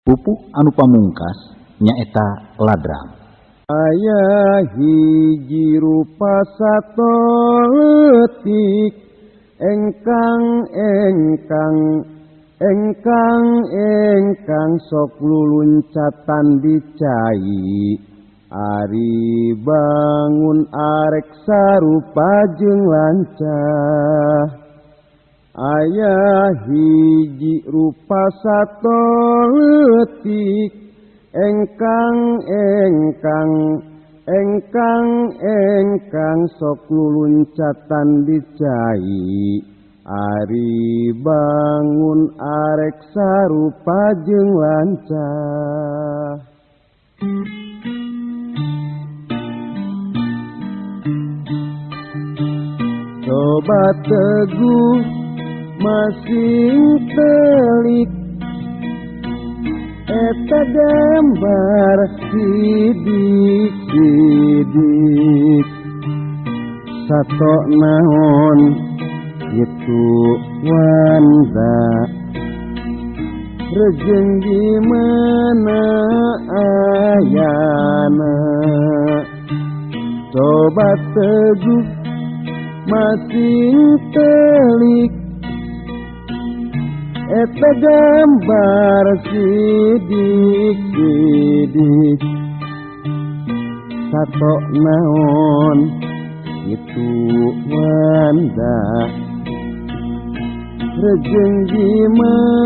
Pupuh anu pamungkas nyaeta ladrang. Aya hiji rupa sato leutik engkang sok luluncatan dicai ari bangun arek sarupa jeung lancah. Aya hiji rupa sato leutik engkang sok luluncatan dicai ari bangun arek sarupa jeung lancah. Coba teguh masing telik eta gambar sidik sato naon itu wanda rejeng di mana ayana. Coba teguh masing telik eta gambar sidik sato naon itu wanda rejeng di mana